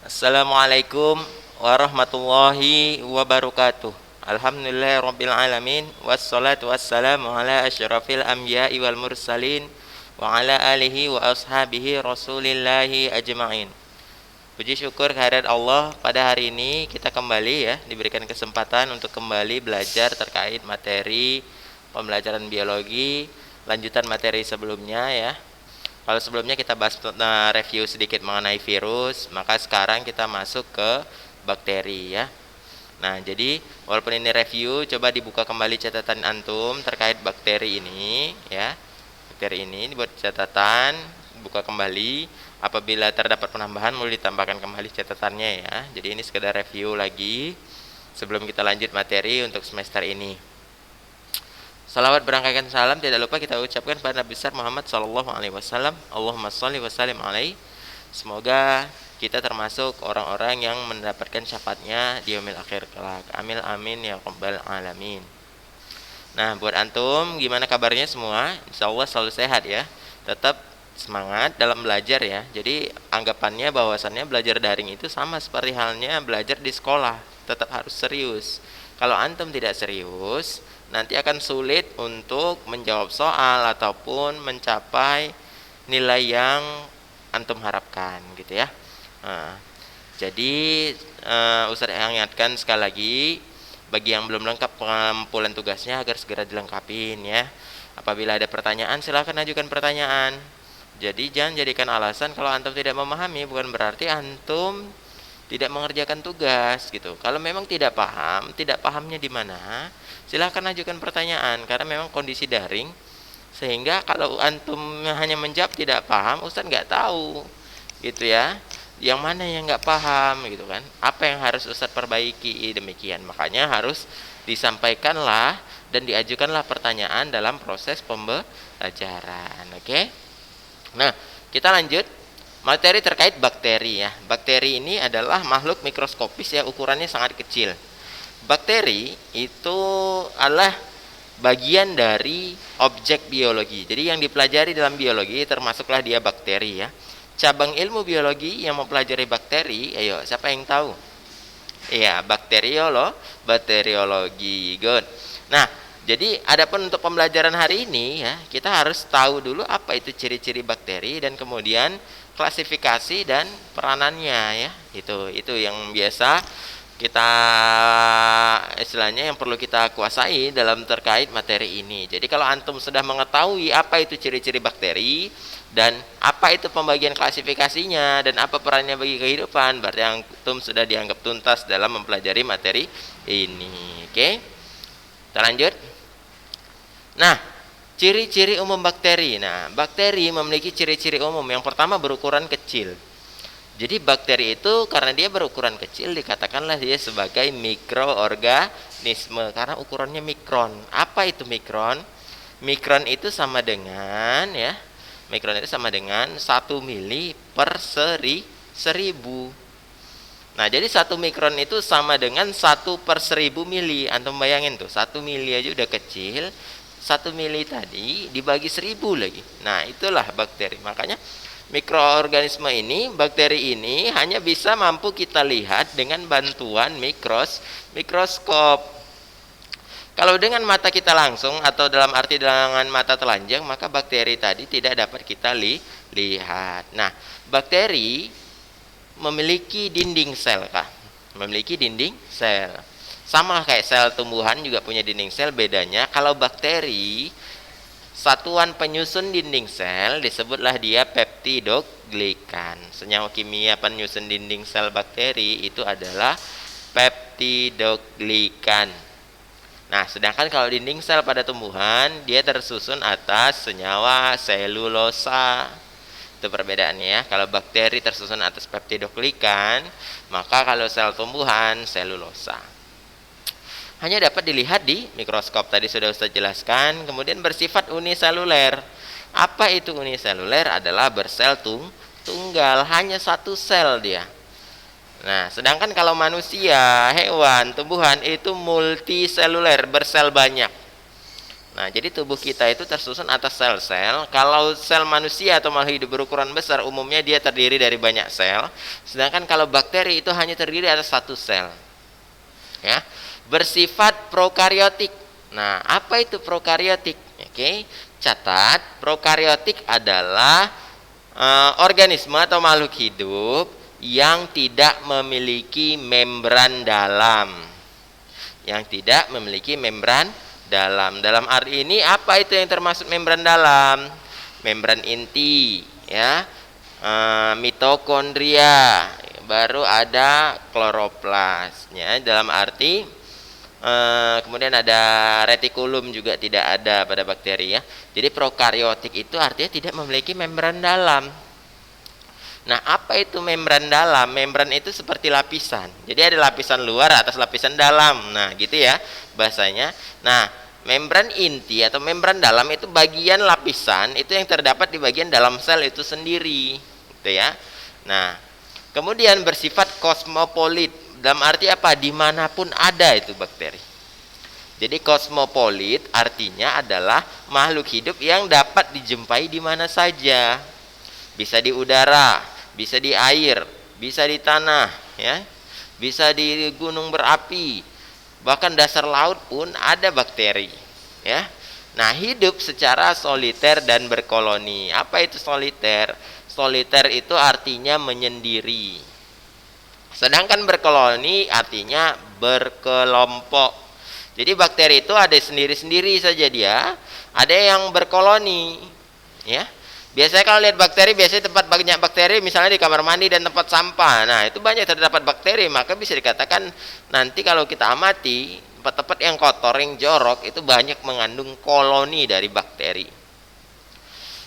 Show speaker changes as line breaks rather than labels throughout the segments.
Assalamualaikum warahmatullahi wabarakatuh. Alhamdulillahirabbil alamin wassalatu wassalamu ala asyrafil anbiya'i wal mursalin wa ala alihi wa ashabihi rasulillahi ajma'in. Puji syukur kehadirat Allah, pada hari ini kita kembali diberikan kesempatan untuk kembali belajar terkait materi pembelajaran biologi, lanjutan materi sebelumnya ya. Kalau sebelumnya kita bahas review sedikit mengenai virus, maka sekarang kita masuk ke bakteri ya. Nah, jadi walaupun ini review, coba dibuka kembali catatan antum terkait bakteri ini ya. Bakteri ini dibuat catatan, buka kembali. Apabila terdapat penambahan, mulai ditambahkan kembali catatannya ya. Jadi ini sekedar review lagi sebelum kita lanjut materi untuk semester ini. Salawat berangkaikan salam tidak lupa kita ucapkan pada Nabi besar Muhammad sallallahu alaihi wasallam. Allahumma shalli wa sallim alaihi. Semoga kita termasuk orang-orang yang mendapatkan syafaatnya di yaumil akhir kelak. Amin amin ya rabbal alamin. Nah, buat antum gimana kabarnya semua? Insyaallah selalu sehat ya. Tetap semangat dalam belajar ya. Jadi anggapannya bahwasannya belajar daring itu sama seperti halnya belajar di sekolah. Tetap harus serius. Kalau antum tidak serius, nanti akan sulit untuk menjawab soal ataupun mencapai nilai yang antum harapkan gitu ya. Jadi Ustaz ingatkan sekali lagi bagi yang belum lengkap pengumpulan tugasnya agar segera dilengkapin ya. Apabila ada pertanyaan silakan ajukan pertanyaan. Jadi jangan jadikan alasan kalau antum tidak memahami, bukan berarti antum tidak mengerjakan tugas gitu. Kalau memang tidak paham, tidak pahamnya di mana, silahkan ajukan pertanyaan karena memang kondisi daring, sehingga kalau antum hanya menjawab tidak paham, Ustaz nggak tahu gitu ya, yang mana yang nggak paham gitu kan, apa yang harus Ustaz perbaiki, demikian. Makanya harus disampaikanlah dan diajukanlah pertanyaan dalam proses pembelajaran. Oke? Nah, kita lanjut materi terkait bakteri ya. Bakteri ini adalah makhluk mikroskopis ya, ukurannya sangat kecil. Bakteri itu adalah bagian dari objek biologi. Jadi yang dipelajari dalam biologi termasuklah dia bakteri ya. Cabang ilmu biologi yang mempelajari bakteri, ayo siapa yang tahu? Iya, bakteriologi. Good. Nah, jadi adapun untuk pembelajaran hari ini ya, kita harus tahu dulu apa itu ciri-ciri bakteri dan kemudian klasifikasi dan peranannya ya. Itu yang biasa kita istilahnya yang perlu kita kuasai dalam terkait materi ini. Jadi kalau antum sudah mengetahui apa itu ciri-ciri bakteri dan apa itu pembagian klasifikasinya dan apa perannya bagi kehidupan, berarti antum sudah dianggap tuntas dalam mempelajari materi ini. Oke? Kita lanjut. Nah, ciri-ciri umum bakteri. Nah, bakteri memiliki ciri-ciri umum. Yang pertama berukuran kecil. Jadi bakteri itu karena dia berukuran kecil dikatakanlah dia sebagai mikroorganisme karena ukurannya mikron. Apa itu mikron? Mikron itu sama dengan ya. Mikron itu sama dengan 1 mili per seribu. Nah, jadi 1 mikron itu sama dengan 1 per 1000 mili. Antum bayangin tuh, 1 mili aja udah kecil. 1 mili tadi dibagi 1000 lagi. Nah, itulah bakteri. Makanya mikroorganisme ini, bakteri ini hanya bisa mampu kita lihat dengan bantuan mikroskop. Kalau dengan mata kita langsung atau dalam arti dengan mata telanjang, maka bakteri tadi tidak dapat kita lihat. Nah, bakteri memiliki dinding sel kah? Memiliki dinding sel. Sama kayak sel tumbuhan juga punya dinding sel, bedanya kalau bakteri satuan penyusun dinding sel disebutlah dia peptidoglikan. Senyawa kimia penyusun dinding sel bakteri itu adalah peptidoglikan. Nah, sedangkan kalau dinding sel pada tumbuhan dia tersusun atas senyawa selulosa. Itu perbedaannya ya. Kalau bakteri tersusun atas peptidoglikan, maka kalau sel tumbuhan selulosa. Hanya dapat dilihat di mikroskop, tadi sudah Ustaz jelaskan. Kemudian bersifat uniseluler. Apa itu uniseluler? Adalah bersel tunggal, hanya satu sel dia. Nah, sedangkan kalau manusia, hewan, tumbuhan itu multiseluler, bersel banyak. Nah, jadi tubuh kita itu tersusun atas sel-sel. Kalau sel manusia atau makhluk hidup berukuran besar, umumnya dia terdiri dari banyak sel. Sedangkan kalau bakteri itu hanya terdiri atas satu sel. Ya, bersifat prokariotik. Nah, apa itu prokariotik? Oke, catat, prokariotik adalah organisme atau makhluk hidup yang tidak memiliki membran dalam. Yang tidak memiliki membran dalam. Dalam arti ini apa itu yang termasuk membran dalam? Membran inti, ya, mitokondria, baru ada kloroplasnya. Dalam arti kemudian ada retikulum juga tidak ada pada bakteri, ya. Jadi prokariotik itu artinya tidak memiliki membran dalam. Nah, apa itu membran dalam? Membran itu seperti lapisan. Jadi ada lapisan luar atas lapisan dalam. Nah, gitu ya bahasanya. Nah, membran inti atau membran dalam itu bagian lapisan itu yang terdapat di bagian dalam sel itu sendiri, gitu ya. Nah, kemudian bersifat kosmopolit. Dalam arti apa? Dimanapun ada itu bakteri. Jadi kosmopolit artinya adalah makhluk hidup yang dapat dijumpai di mana saja. Bisa di udara, bisa di air, bisa di tanah, ya, bisa di gunung berapi, bahkan dasar laut pun ada bakteri, ya. Nah, hidup secara soliter dan berkoloni. Apa itu soliter? Soliter itu artinya menyendiri. Sedangkan berkoloni artinya berkelompok. Jadi bakteri itu ada sendiri-sendiri saja dia, ada yang berkoloni, ya. Biasanya kalau lihat bakteri, biasanya tempat banyak bakteri misalnya di kamar mandi dan tempat sampah. Nah, itu banyak terdapat bakteri, maka bisa dikatakan nanti kalau kita amati tempat-tempat yang kotor, yang jorok itu banyak mengandung koloni dari bakteri.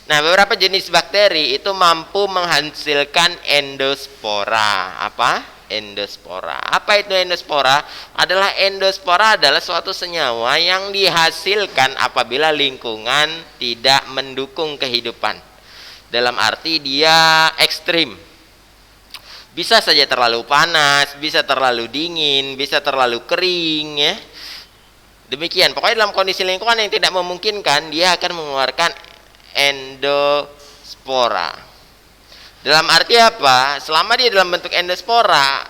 Nah, beberapa jenis bakteri itu mampu menghasilkan endospora. Apa? Endospora. Apa itu endospora? Endospora adalah suatu senyawa yang dihasilkan apabila lingkungan tidak mendukung kehidupan. Dalam arti dia ekstrim. Bisa saja terlalu panas, bisa terlalu dingin, bisa terlalu kering, ya. Demikian. Pokoknya dalam kondisi lingkungan yang tidak memungkinkan, dia akan mengeluarkan endospora. Dalam arti apa? Selama dia dalam bentuk endospora,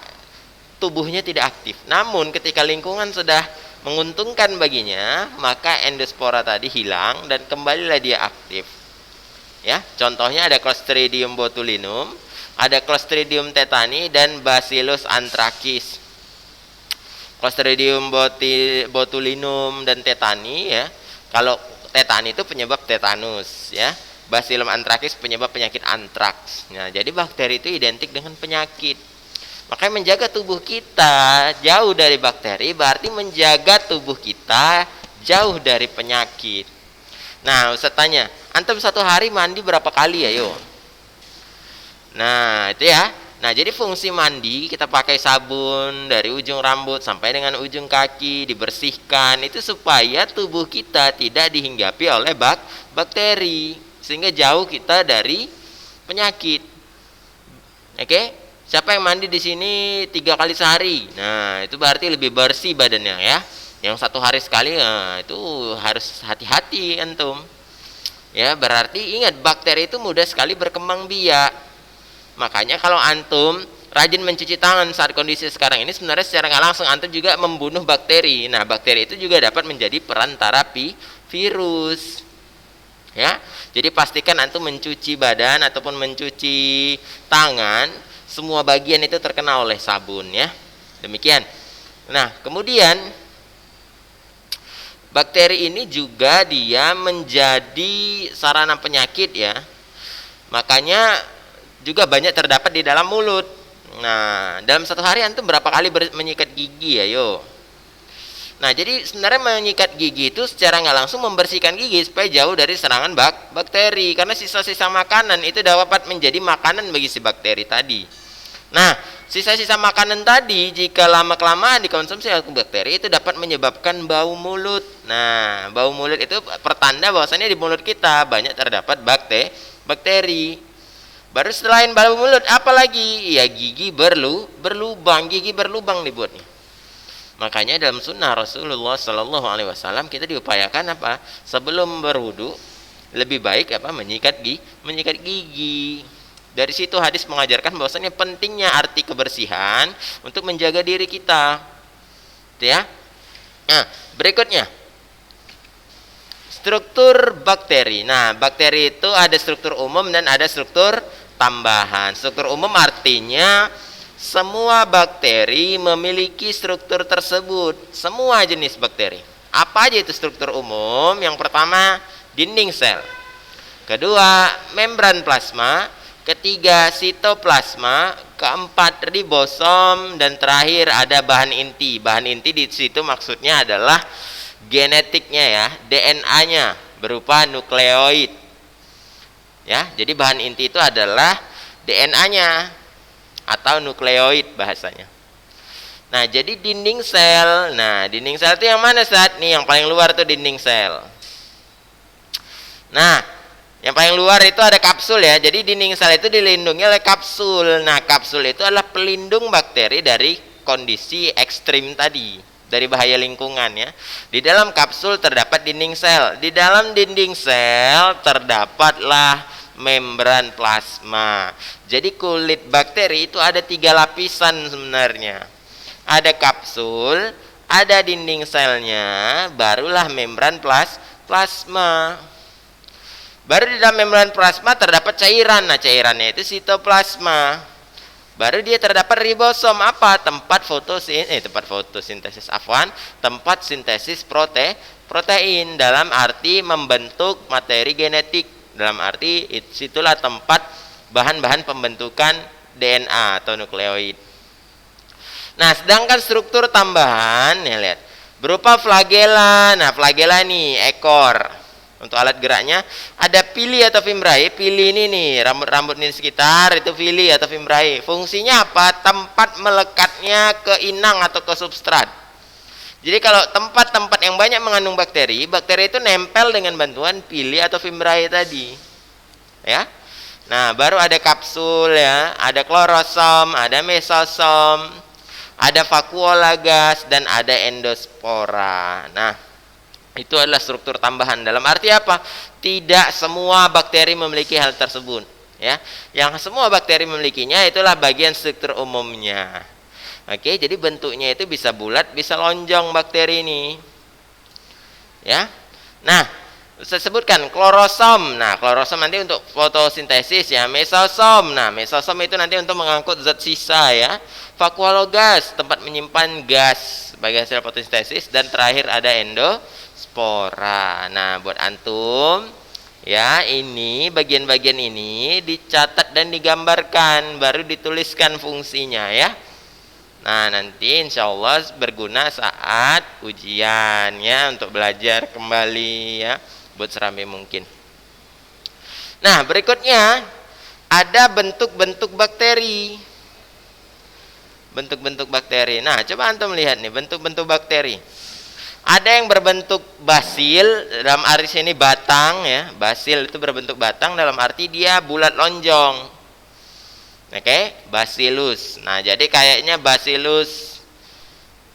tubuhnya tidak aktif. Namun ketika lingkungan sudah menguntungkan baginya, maka endospora tadi hilang dan kembalilah dia aktif. Ya, contohnya ada Clostridium botulinum, ada Clostridium tetani dan Bacillus anthracis. Clostridium botulinum dan tetani, ya. Kalau tetani itu penyebab tetanus, ya. Bacillus anthracis penyebab penyakit antraks. Nah, jadi bakteri itu identik dengan penyakit. Makanya menjaga tubuh kita jauh dari bakteri berarti menjaga tubuh kita jauh dari penyakit. Nah, Ustaz tanya, antum satu hari mandi berapa kali ya, yo? Nah, itu ya. Nah, jadi fungsi mandi kita pakai sabun dari ujung rambut sampai dengan ujung kaki, dibersihkan itu supaya tubuh kita tidak dihinggapi oleh bakteri, sehingga jauh kita dari penyakit. Oke? Siapa yang mandi di sini 3 kali sehari? Nah, itu berarti lebih bersih badannya, ya. Yang 1 hari sekali, nah, itu harus hati-hati antum. Ya, berarti ingat bakteri itu mudah sekali berkembang biak. Makanya kalau antum rajin mencuci tangan saat kondisi sekarang ini, sebenarnya secara nggak langsung antum juga membunuh bakteri. Nah, bakteri itu juga dapat menjadi perantara virus. Ya, jadi pastikan antum mencuci badan ataupun mencuci tangan, semua bagian itu terkena oleh sabun, ya. Demikian. Nah, kemudian bakteri ini juga dia menjadi sarana penyakit, ya. Makanya juga banyak terdapat di dalam mulut. Nah, dalam 1 hari antum berapa kali menyikat gigi ya, yo? Nah, jadi sebenarnya menyikat gigi itu secara nggak langsung membersihkan gigi supaya jauh dari serangan bakteri, karena sisa-sisa makanan itu dapat menjadi makanan bagi si bakteri tadi. Nah, sisa-sisa makanan tadi jika lama-kelamaan dikonsumsi oleh bakteri itu dapat menyebabkan bau mulut. Nah, bau mulut itu pertanda bahwasanya di mulut kita banyak terdapat bakteri. Baru selain bau mulut, apalagi? Ya, gigi berlubang, gigi berlubang dibuatnya. Makanya dalam sunnah Rasulullah Shallallahu Alaihi Wasallam kita diupayakan apa? Sebelum berwudu lebih baik apa? Menyikat gigi. Dari situ hadis mengajarkan bahwasanya pentingnya arti kebersihan untuk menjaga diri kita. Gitu ya. Nah, berikutnya struktur bakteri. Nah, bakteri itu ada struktur umum dan ada struktur tambahan. Struktur umum artinya semua bakteri memiliki struktur tersebut. Semua jenis bakteri. Apa aja itu struktur umum? Yang pertama, dinding sel. Kedua, membran plasma. Ketiga, sitoplasma. Keempat, ribosom. Dan terakhir ada bahan inti. Bahan inti di situ maksudnya adalah genetiknya ya, DNA-nya berupa nukleoid. Ya, jadi bahan inti itu adalah DNA-nya atau nukleoid bahasanya. Nah, jadi dinding sel. Nah, dinding sel itu yang mana saat nih? Yang paling luar itu dinding sel. Nah, yang paling luar itu ada kapsul ya. Jadi dinding sel itu dilindungi oleh kapsul. Nah, kapsul itu adalah pelindung bakteri dari kondisi ekstrim tadi, dari bahaya lingkungan ya. Di dalam kapsul terdapat dinding sel. Di dalam dinding sel terdapatlah membran plasma. Jadi kulit bakteri itu ada 3 lapisan sebenarnya. Ada kapsul, ada dinding selnya, barulah membran plasma. Baru di dalam membran plasma terdapat cairan. Nah, cairannya itu sitoplasma. Baru dia terdapat ribosom. Apa? Tempat fotosintesis afwan, tempat sintesis protein dalam arti membentuk materi genetik. Dalam arti situlah tempat bahan-bahan pembentukan DNA atau nukleoid. Nah, sedangkan struktur tambahan ya lihat berupa flagela. Nah, flagela nih ekor. Untuk alat geraknya ada pili atau fimbrae. Pili ini nih, rambut-rambut ini sekitar itu pili atau fimbrae. Fungsinya apa? Tempat melekatnya ke inang atau ke substrat. Jadi kalau tempat-tempat yang banyak mengandung bakteri, bakteri itu nempel dengan bantuan pili atau fimbrae tadi. Ya. Nah, baru ada kapsul ya, ada klorosom, ada mesosom, ada vakuola gas dan ada endospora. Nah, itu adalah struktur tambahan. Dalam arti apa? Tidak semua bakteri memiliki hal tersebut, ya. Yang semua bakteri memilikinya itulah bagian struktur umumnya. Oke, jadi bentuknya itu bisa bulat, bisa lonjong bakteri ini. Ya. Nah, saya sebutkan klorosom. Nah, klorosom nanti untuk fotosintesis ya. Mesosom. Nah, mesosom itu nanti untuk mengangkut zat sisa ya. Vakuologas, tempat menyimpan gas sebagai hasil fotosintesis, dan terakhir ada endospora. Nah, buat antum ya, ini bagian-bagian ini dicatat dan digambarkan, baru dituliskan fungsinya ya. Nah, nanti insya Allah berguna saat ujian ya, untuk belajar kembali ya, buat seramai mungkin. Nah, berikutnya ada bentuk-bentuk bakteri. Bentuk-bentuk bakteri. Nah, coba antum lihat nih bentuk-bentuk bakteri. Ada yang berbentuk basil, dalam arti sini batang ya. Basil itu berbentuk batang dalam arti dia bulat lonjong. Oke, Bacillus. Nah, jadi kayaknya Bacillus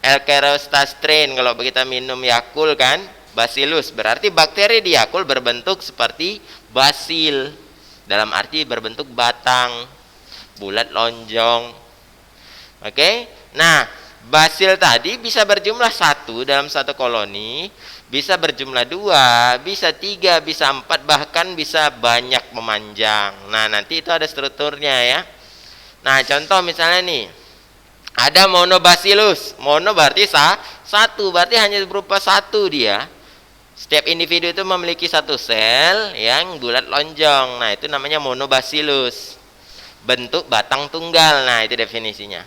elkerostastrin kalau kita minum Yakult kan, Bacillus. Berarti bakteri di Yakult berbentuk seperti basil. Dalam arti berbentuk batang, bulat lonjong. Oke, nah basil tadi bisa berjumlah 1 dalam satu koloni, bisa berjumlah 2, bisa 3, bisa 4, bahkan bisa banyak memanjang. Nah, nanti itu ada strukturnya ya. Nah, contoh misalnya nih, ada monobacillus. Mono berarti satu, berarti hanya berupa 1 dia. Setiap individu itu memiliki 1 sel yang bulat lonjong. Nah, itu namanya monobacillus. Bentuk batang tunggal. Nah, itu definisinya.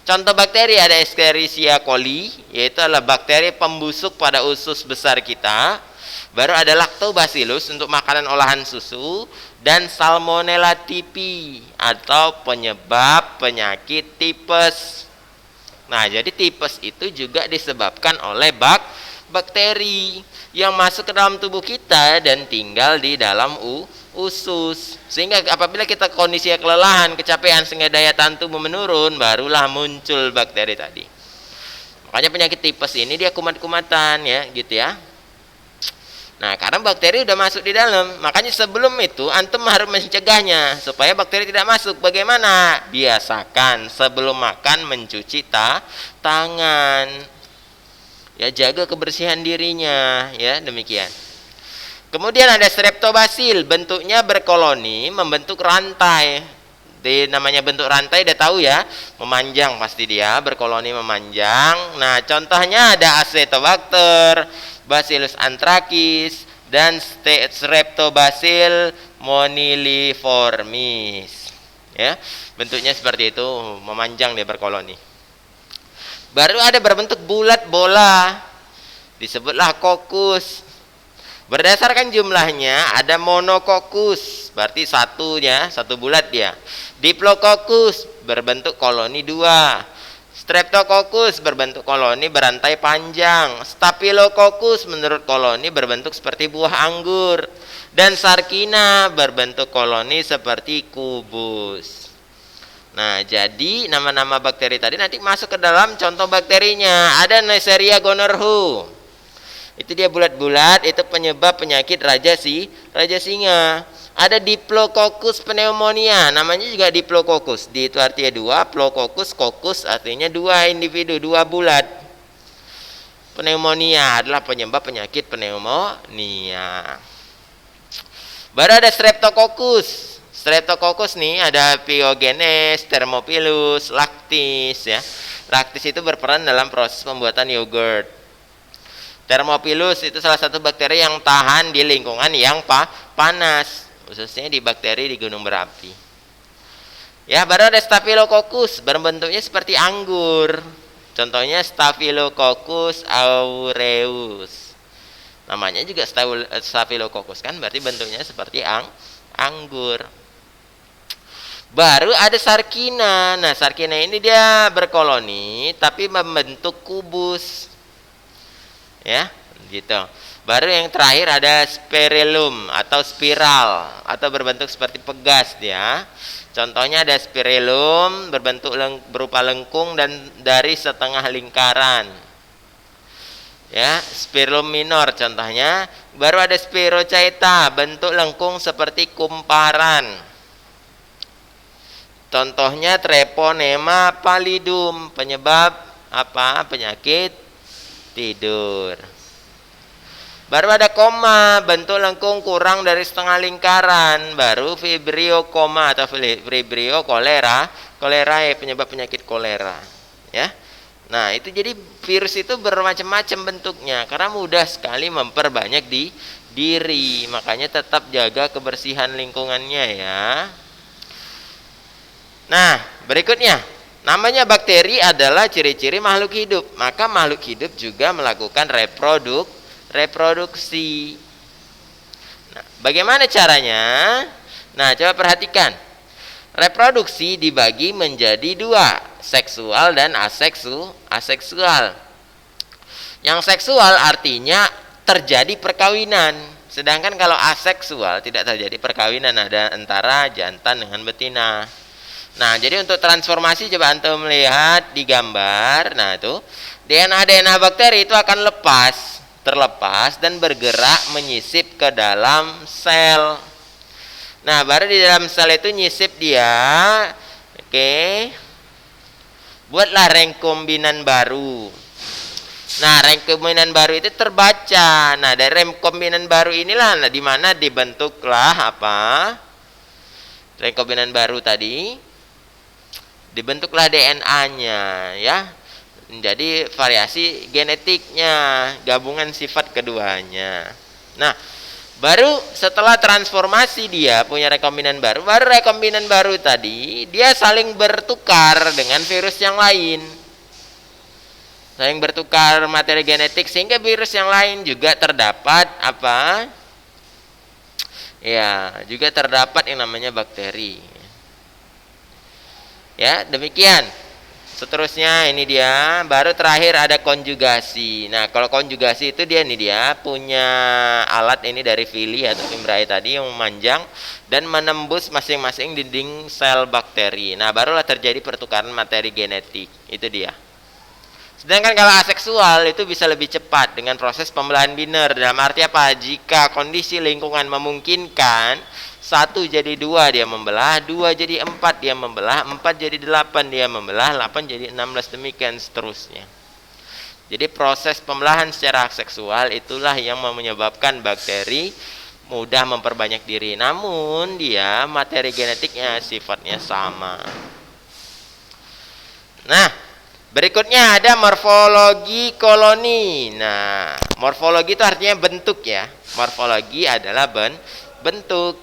Contoh bakteri ada Escherichia coli, yaitu adalah bakteri pembusuk pada usus besar kita. Baru ada Lactobacillus untuk makanan olahan susu, dan Salmonella typhi atau penyebab penyakit tipes. Nah, jadi tipes itu juga disebabkan oleh bakteri yang masuk ke dalam tubuh kita dan tinggal di dalam usus. Sehingga apabila kita kondisi kelelahan, kecapean, sehingga daya tahan tubuh menurun, barulah muncul bakteri tadi. Makanya penyakit tipes ini dia kumat-kumatan ya, gitu ya. Nah, karena bakteri udah masuk di dalam, makanya sebelum itu antum harus mencegahnya supaya bakteri tidak masuk. Bagaimana? Biasakan sebelum makan mencuci tangan. Ya, jaga kebersihan dirinya, ya, demikian. Kemudian ada streptobacil, bentuknya berkoloni, membentuk rantai. Namanya bentuk rantai udah tahu ya, memanjang pasti dia, berkoloni memanjang. Nah, contohnya ada Acetobacter, Bacillus anthracis, dan Streptobacillus moniliformis. Ya, bentuknya seperti itu, memanjang dia berkoloni. Baru ada berbentuk bulat bola, disebutlah kokus. Berdasarkan jumlahnya ada monokokus, berarti satu bulat dia. Diplococcus berbentuk koloni 2. Streptococcus berbentuk koloni berantai panjang. Staphylococcus menurut koloni berbentuk seperti buah anggur. Dan Sarkina berbentuk koloni seperti kubus. Nah, jadi nama-nama bakteri tadi nanti masuk ke dalam contoh bakterinya. Ada Neisseria gonorrhoeae. Itu dia bulat-bulat, itu penyebab penyakit raja singa. Ada Diplococcus pneumonia, namanya juga Diplococcus. Di itu artinya 2, Plococcus, coccus artinya 2 individu, 2 bulat. Pneumonia adalah penyebab penyakit pneumonia. Baru ada Streptococcus. Streptococcus nih ada Pyogenes, Thermophilus, Lactis ya. Lactis itu berperan dalam proses pembuatan yogurt. Thermophilus itu salah satu bakteri yang tahan di lingkungan yang panas, khususnya di bakteri di gunung berapi. Ya, baru ada Staphylococcus, berbentuknya seperti anggur. Contohnya Staphylococcus aureus. Namanya juga Staphylococcus kan, berarti bentuknya seperti anggur. Baru ada Sarkina. Nah, Sarkina ini dia berkoloni tapi membentuk kubus. Ya, gitu. Baru yang terakhir ada Spirillum atau spiral atau berbentuk seperti pegas dia. Contohnya ada Spirillum berbentuk berupa lengkung dan dari setengah lingkaran. Ya, Spirillum minor contohnya. Baru ada Spirochaeta, bentuk lengkung seperti kumparan. Contohnya Treponema pallidum, penyebab apa? Penyakit tidur. Baru ada koma, bentuk lengkung kurang dari setengah lingkaran. Baru Vibrio koma atau Vibrio kolera penyebab penyakit kolera ya. Nah, itu jadi virus itu bermacam-macam bentuknya karena mudah sekali memperbanyak di diri. Makanya tetap jaga kebersihan lingkungannya ya. Nah, berikutnya, namanya bakteri adalah ciri-ciri makhluk hidup. Maka makhluk hidup juga melakukan reproduksi. Nah, bagaimana caranya? Nah, coba perhatikan. Reproduksi dibagi menjadi 2, seksual dan aseksual. Yang seksual artinya terjadi perkawinan. Sedangkan kalau aseksual tidak terjadi perkawinan, ada antara jantan dengan betina. Nah, jadi untuk transformasi coba antum melihat di gambar. Nah, itu DNA bakteri itu akan terlepas dan bergerak menyisip ke dalam sel. Nah, baru di dalam sel itu nyisip dia. Oke. Buatlah rekombinan baru. Nah, rekombinan baru itu terbaca. Nah, dari rekombinan baru inilah di mana dibentuklah apa? Rekombinan baru tadi. Dibentuklah DNA ya. Jadi variasi genetiknya, gabungan sifat keduanya. Nah, baru setelah transformasi dia punya rekombinan baru rekombinan baru tadi dia saling bertukar dengan virus yang lain. Saling bertukar materi genetik sehingga virus yang lain juga terdapat apa? Ya, juga terdapat yang namanya bakteri. Ya, demikian. Seterusnya ini dia, baru terakhir ada konjugasi. Nah, kalau konjugasi itu dia punya alat ini dari villi atau fimbriae tadi yang memanjang dan menembus masing-masing dinding sel bakteri. Nah, barulah terjadi pertukaran materi genetik. Itu dia. Sedangkan kalau aseksual itu bisa lebih cepat dengan proses pembelahan biner. Dalam arti apa? Jika kondisi lingkungan memungkinkan, 1 jadi 2 dia membelah, 2 jadi 4 dia membelah, 4 jadi 8 dia membelah, 8 jadi 16, demikian seterusnya. Jadi proses pembelahan secara seksual itulah yang menyebabkan bakteri mudah memperbanyak diri. Namun dia materi genetiknya sifatnya sama. Nah, berikutnya ada morfologi koloni. Nah, morfologi itu artinya bentuk ya. Morfologi adalah bentuk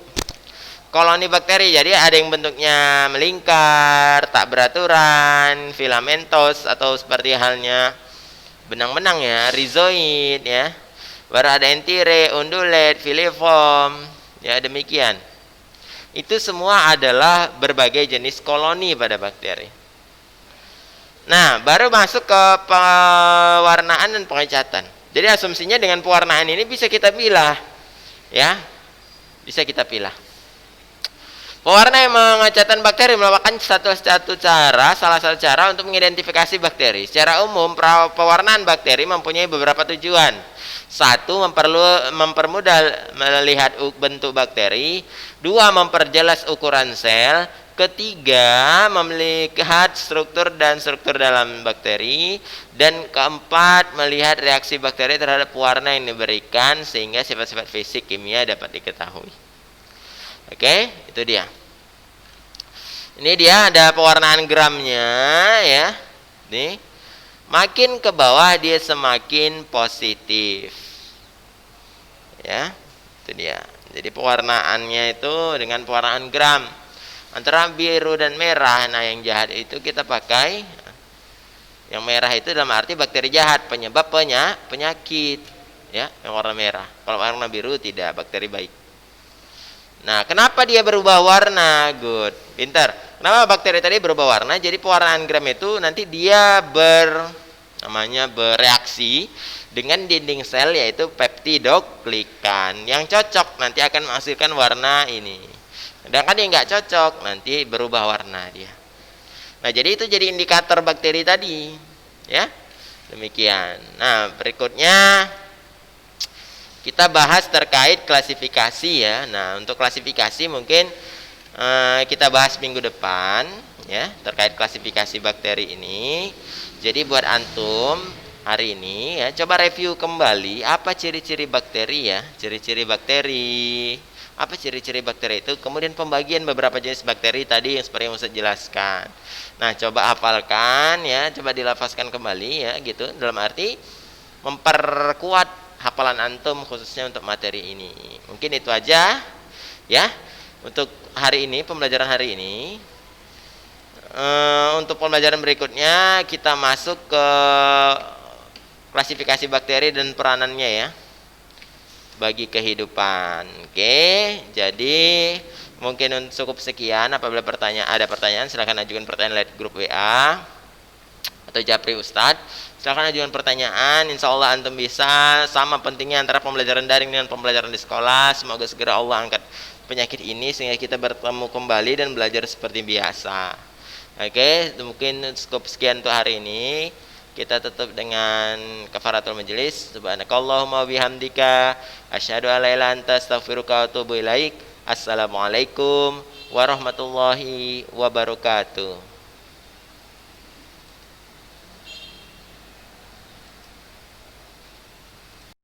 koloni bakteri. Jadi ada yang bentuknya melingkar, tak beraturan, filamentos, atau seperti halnya benang-benang ya, rhizoid ya. Baru ada entire, undulate, filiform, ya demikian. Itu semua adalah berbagai jenis koloni pada bakteri. Nah, baru masuk ke pewarnaan dan pengecatan. Jadi asumsinya dengan pewarnaan ini bisa kita pilah, ya, bisa kita pilah. Pewarna yang pengecatan bakteri merupakan salah satu cara untuk mengidentifikasi bakteri. Secara umum, pewarnaan bakteri mempunyai beberapa tujuan. 1. Mempermudah melihat bentuk bakteri. 2. Memperjelas ukuran sel. 3. Melihat struktur dalam bakteri. Dan 4. Melihat reaksi bakteri terhadap pewarna yang diberikan sehingga sifat-sifat fisik kimia dapat diketahui. Oke, itu dia. Ini dia ada pewarnaan gramnya ya. Nih. Makin ke bawah dia semakin positif. Ya, itu dia. Jadi pewarnaannya itu dengan pewarnaan gram. Antara biru dan merah. Nah, yang jahat itu kita pakai. Yang merah itu dalam arti bakteri jahat, penyebab penyakit. Ya, yang warna merah. Kalau warna biru tidak, bakteri baik. Nah, kenapa dia berubah warna? Good, pintar. Kenapa bakteri tadi berubah warna? Jadi pewarnaan gram itu nanti dia bereaksi dengan dinding sel yaitu peptidoglikan yang cocok nanti akan menghasilkan warna ini. Sedangkan yang nggak cocok nanti berubah warna dia. Nah, jadi itu jadi indikator bakteri tadi, ya. Demikian. Nah, berikutnya kita bahas terkait klasifikasi ya. Nah, untuk klasifikasi mungkin kita bahas minggu depan ya, terkait klasifikasi bakteri ini. Jadi buat antum hari ini ya, coba review kembali apa ciri-ciri bakteri ya, ciri-ciri bakteri. Apa ciri-ciri bakteri itu? Kemudian pembagian beberapa jenis bakteri tadi yang seperti yang Ustaz jelaskan. Nah, coba hafalkan ya, coba dilafazkan kembali ya gitu. Dalam arti memperkuat hafalan antum khususnya untuk materi ini. Mungkin itu aja ya untuk hari ini, pembelajaran hari ini. Untuk pembelajaran berikutnya kita masuk ke klasifikasi bakteri dan peranannya ya bagi kehidupan. Oke, jadi mungkin cukup sekian. Apabila ada pertanyaan silahkan ajukan pertanyaan lewat grup WA atau Japri Ustadz. Silahkan ajukan pertanyaan, insya Allah antum bisa. Sama pentingnya antara pembelajaran daring dengan pembelajaran di sekolah. Semoga segera Allah angkat penyakit ini sehingga kita bertemu kembali dan belajar seperti biasa. Oke, mungkin cukup sekian untuk hari ini. Kita tutup dengan kafaratul majelis. Subhanakallahumma bihamdika asyhadu an la ilaha illa anta astaghfiruka wa atubu ilaik. Assalamualaikum warahmatullahi wabarakatuh.